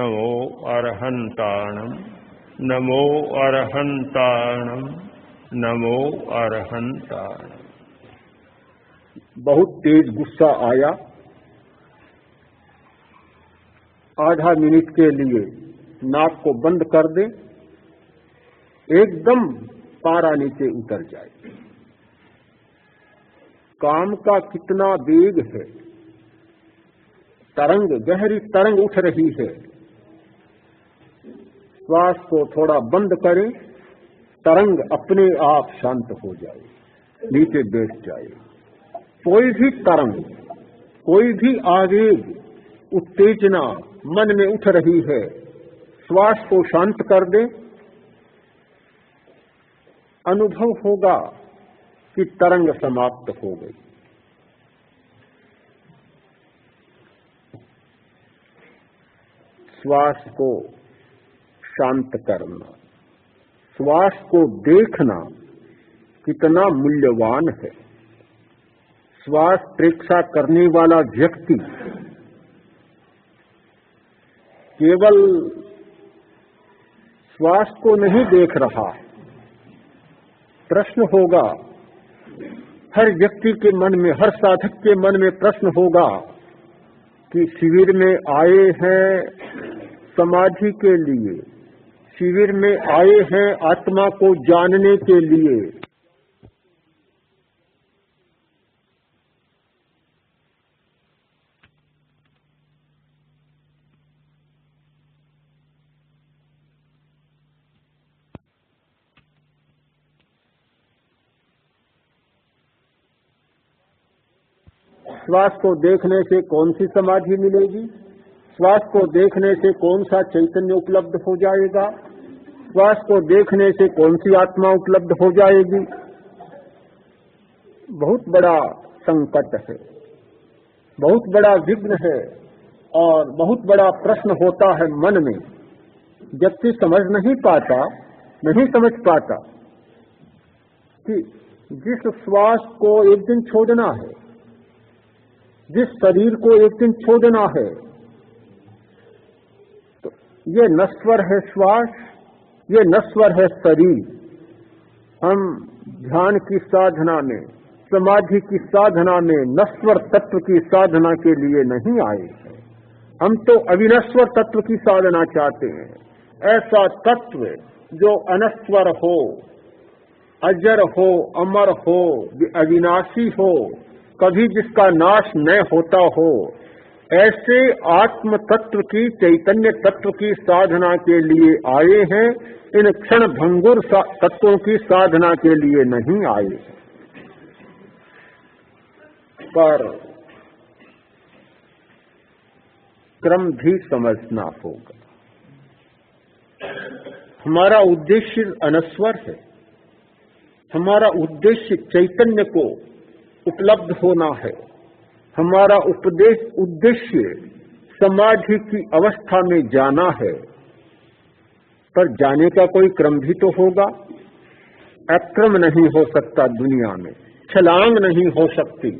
नमो अरहन्ताणं नमो अरहन्ताणं नमो अरहन्ताणं। बहुत तेज गुस्सा आया, आधा मिनट के लिए नाक को बंद कर दे, एकदम पारा नीचे उतर जाए। काम का कितना वेग है, तरंग, गहरी तरंग उठ रही है। श्वास को थोड़ा बंद करें, तरंग अपने आप शांत हो जाए, नीचे बैठ जाए। कोई भी तरंग, कोई भी आवेग, उत्तेजना मन में उठ रही है, श्वास को शांत कर दे, अनुभव होगा कि तरंग समाप्त हो गई। श्वास को शांत करना, श्वास को देखना कितना मूल्यवान है। श्वास परीक्षा करने वाला व्यक्ति केवल श्वास को नहीं देख रहा। प्रश्न होगा, हर व्यक्ति के मन में, हर साधक के मन में प्रश्न होगा कि शिविर में आए हैं समाधि के लिए, शिविर में आए हैं आत्मा को जानने के लिए। श्वास को देखने से कौन सी समाधि मिलेगी? श्वास को देखने से कौन सा चैतन्य उपलब्ध हो जाएगा? श्वास को देखने से कौन सी आत्मा उपलब्ध हो जाएगी? बहुत बड़ा संकट है, बहुत बड़ा विघ्न है और बहुत बड़ा प्रश्न होता है मन में। व्यक्ति समझ नहीं पाता, नहीं समझ पाता कि जिस श्वास को एक दिन छोड़ना है, जिस शरीर को एक दिन छोड़ना है, तो ये नश्वर है श्वास, ये नश्वर है शरीर। हम ध्यान की साधना में, समाधि की साधना में नश्वर तत्व की साधना के लिए नहीं आए हैं। हम तो अविनश्वर तत्व की साधना चाहते हैं। ऐसा तत्व जो अनश्वर हो, अजर हो, अमर हो, अविनाशी हो, कभी जिसका नाश न होता हो, ऐसे आत्म तत्व की, चैतन्य तत्व की साधना के लिए आए हैं। इन क्षण भंगुर तत्वों की साधना के लिए नहीं आए। पर क्रम भी समझना होगा। हमारा उद्देश्य अनश्वर है, हमारा उद्देश्य चैतन्य को उपलब्ध होना है। हमारा उद्देश्य समाधि की अवस्था में जाना है। पर जाने का कोई क्रम भी तो होगा। अक्रम नहीं हो सकता दुनिया में, छलांग नहीं हो सकती।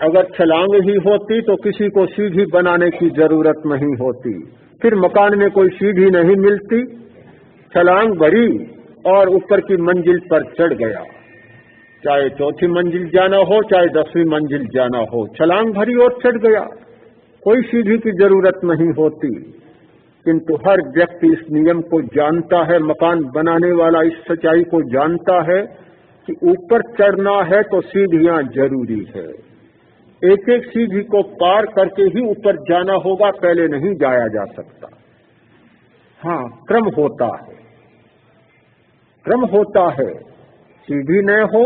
अगर छलांग ही होती तो किसी को सीढ़ी बनाने की जरूरत नहीं होती, फिर मकान में कोई सीढ़ी नहीं मिलती। छलांग भरी और ऊपर की मंजिल पर चढ़ गया, चाहे चौथी मंजिल जाना हो, चाहे 10वीं मंजिल जाना हो, छलांग भरी और चढ़ गया, कोई सीढ़ी की जरूरत नहीं होती। किंतु हर व्यक्ति इस नियम को जानता है, मकान बनाने वाला इस सच्चाई को जानता है कि ऊपर चढ़ना है तो सीढ़ियां जरूरी है। एक एक सीढ़ी को पार करके ही ऊपर जाना होगा, पहले नहीं जाया जा सकता। हाँ, क्रम होता है, क्रम होता है। सीढ़ी न हो,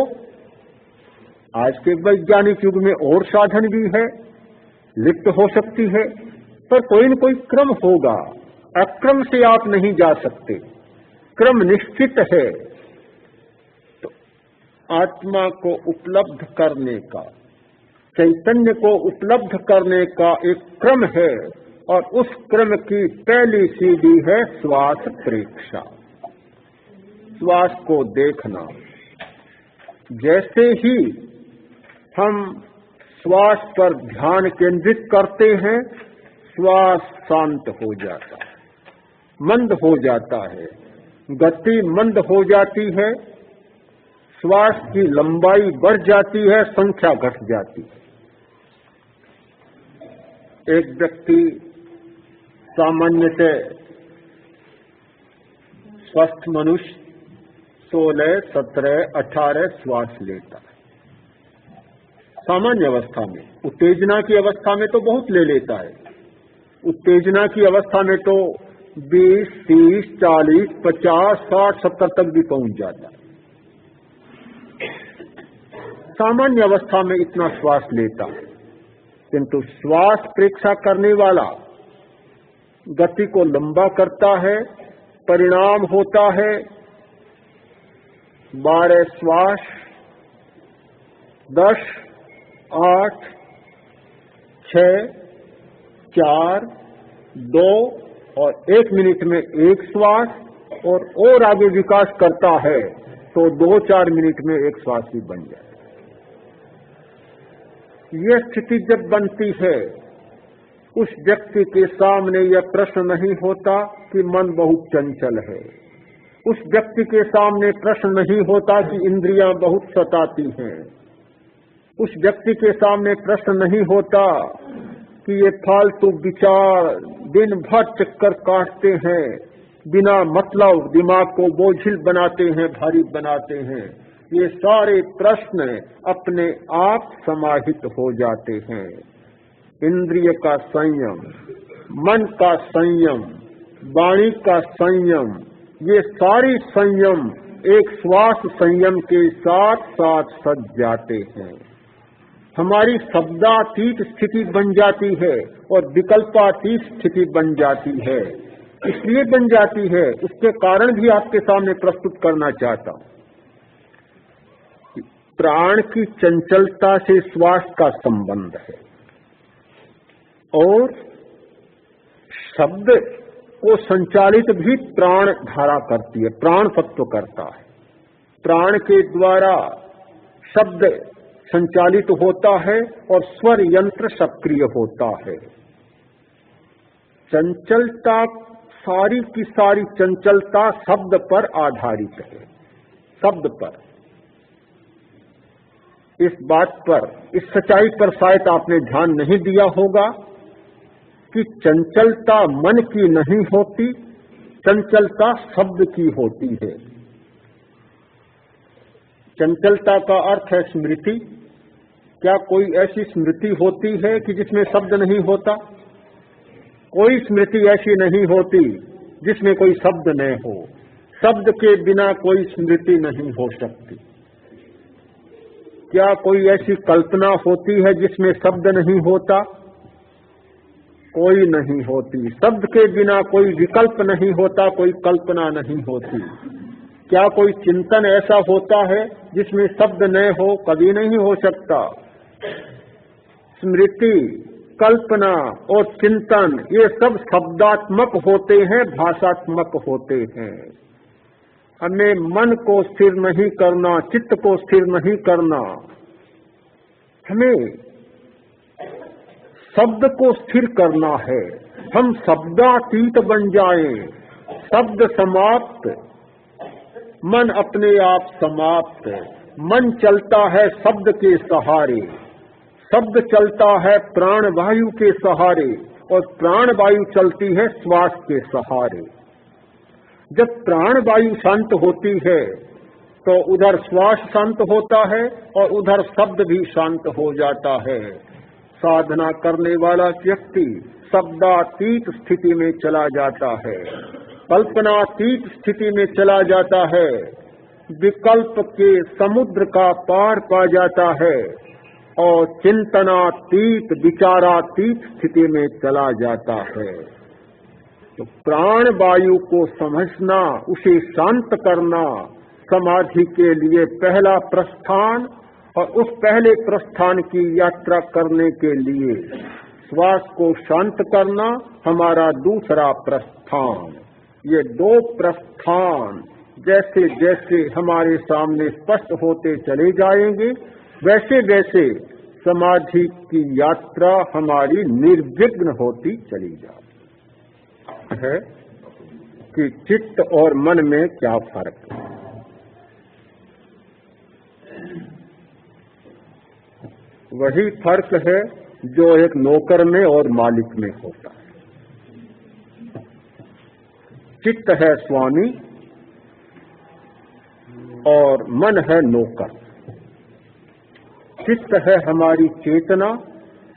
आज के वैज्ञानिक युग में और साधन भी है, लिफ्ट हो सकती है, पर कोई न कोई क्रम होगा। अक्रम से आप नहीं जा सकते, क्रम निश्चित है। तो आत्मा को उपलब्ध करने का, चैतन्य को उपलब्ध करने का एक क्रम है, और उस क्रम की पहली सीढ़ी है श्वास परीक्षा, श्वास को देखना। जैसे ही हम श्वास पर ध्यान केंद्रित करते हैं, श्वास शांत हो जाता है, मंद हो जाता है, गति मंद हो जाती है, श्वास की लंबाई बढ़ जाती है, संख्या घट जाती है। एक व्यक्ति सामान्यतः स्वस्थ मनुष्य 16, 17, 18 श्वास लेता है सामान्य अवस्था में। उत्तेजना की अवस्था में तो बहुत ले लेता है। उत्तेजना की अवस्था में तो 20, 30, 40, 50, 60, 70 तक भी पहुंच जाता है। सामान्य अवस्था में इतना श्वास लेता है, किंतु श्वास परीक्षा करने वाला गति को लंबा करता है, परिणाम होता है 12 श्वास, 10, 8, 6, 4, 2 और 1 मिनट में 1 श्वास और आगे विकास करता है तो 2-4 मिनट में 1 श्वास भी बन जाए। यह स्थिति जब बनती है, उस व्यक्ति के सामने यह प्रश्न नहीं होता कि मन बहुत चंचल है। उस व्यक्ति के सामने प्रश्न नहीं होता कि इंद्रियां बहुत सताती हैं। उस व्यक्ति के सामने प्रश्न नहीं होता कि ये फालतू विचार दिन भर चक्कर काटते हैं, बिना मतलब दिमाग को बोझिल बनाते हैं, भारी बनाते हैं। ये सारे प्रश्न अपने आप समाहित हो जाते हैं। इंद्रिय का संयम, मन का संयम, वाणी का संयम, ये सारी संयम एक श्वास संयम के साथ साथ सज जाते हैं। हमारी शब्दातीत स्थिति बन जाती है और विकल्पातीत स्थिति बन जाती है। इसलिए बन जाती है, उसके कारण भी आपके सामने प्रस्तुत करना चाहता हूं। प्राण की चंचलता से श्वास का संबंध है और शब्द को संचालित भी प्राण धारा करती है, प्राण तत्व करता है। प्राण के द्वारा शब्द संचालित होता है और स्वर यंत्र सक्रिय होता है। चंचलता, सारी की सारी चंचलता शब्द पर आधारित है, शब्द पर। इस बात पर, इस सच्चाई पर शायद आपने ध्यान नहीं दिया होगा कि चंचलता मन की नहीं होती, चंचलता शब्द की होती है। चंचलता का अर्थ है स्मृति। क्या कोई ऐसी स्मृति होती है कि जिसमें शब्द नहीं होता? कोई स्मृति ऐसी नहीं होती जिसमें कोई शब्द न हो। शब्द के बिना कोई स्मृति नहीं हो सकती। क्या कोई ऐसी कल्पना होती है जिसमें शब्द नहीं होता? कोई नहीं होती। शब्द के बिना कोई विकल्प नहीं होता, कोई कल्पना नहीं होती। क्या कोई चिंतन ऐसा होता है जिसमें शब्द न हो? कभी नहीं हो सकता। स्मृति, कल्पना और चिंतन ये सब शब्दात्मक होते हैं, भाषात्मक होते हैं। हमें मन को स्थिर नहीं करना, चित्त को स्थिर नहीं करना, हमें शब्द को स्थिर करना है। हम शब्दातीत बन जाएं, शब्द समाप्त, मन अपने आप समाप्त। मन चलता है शब्द के सहारे, शब्द चलता है प्राण वायु के सहारे और प्राण वायु चलती है श्वास के सहारे। जब प्राण वायु शांत होती है तो उधर श्वास शांत होता है और उधर शब्द भी शांत हो जाता है। साधना करने वाला व्यक्ति शब्दातीत स्थिति में चला जाता है, कल्पनातीत स्थिति में चला जाता है, विकल्प के समुद्र का पार पा जाता है और चिंतनातीत, विचारातीत स्थिति में चला जाता है। तो प्राण वायु को समझना, उसे शांत करना समाधि के लिए पहला प्रस्थान, और उस पहले प्रस्थान की यात्रा करने के लिए श्वास को शांत करना हमारा दूसरा प्रस्थान। ये 2 प्रस्थान जैसे जैसे हमारे सामने स्पष्ट होते चले जाएंगे, वैसे वैसे समाधि की यात्रा हमारी निर्विघ्न होती चली जाती है कि चित्त और मन में क्या फर्क है। वही फर्क है जो एक नौकर में और मालिक में होता है। चित्त है स्वामी और मन है नौकर। चित्त है हमारी चेतना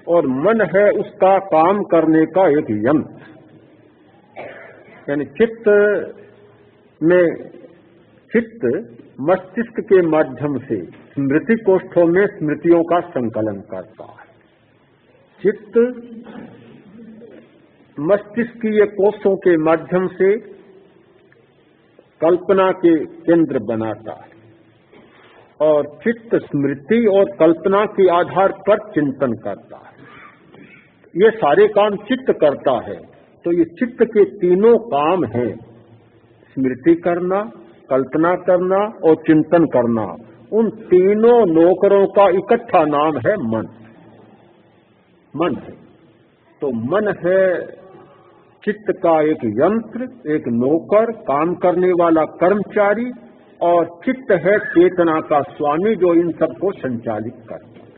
और मन है उसका काम करने का एक यंत्र। यानी चित्त मस्तिष्क के माध्यम से स्मृति कोष्ठों में स्मृतियों का संकलन करता है। चित्त मस्तिष्कीय कोषों के माध्यम से कल्पना के केंद्र बनाता है और चित्त स्मृति और कल्पना के आधार पर चिंतन करता है। ये सारे काम चित्त करता है। तो ये चित्त के तीनों काम हैं, स्मृति करना, कल्पना करना और चिंतन करना। उन तीनों नौकरों का इकट्ठा नाम है मन। मन है तो मन है चित्त का एक यंत्र, एक नौकर, काम करने वाला कर्मचारी, और चित्त है चेतना का स्वामी जो इन सबको संचालित करता है।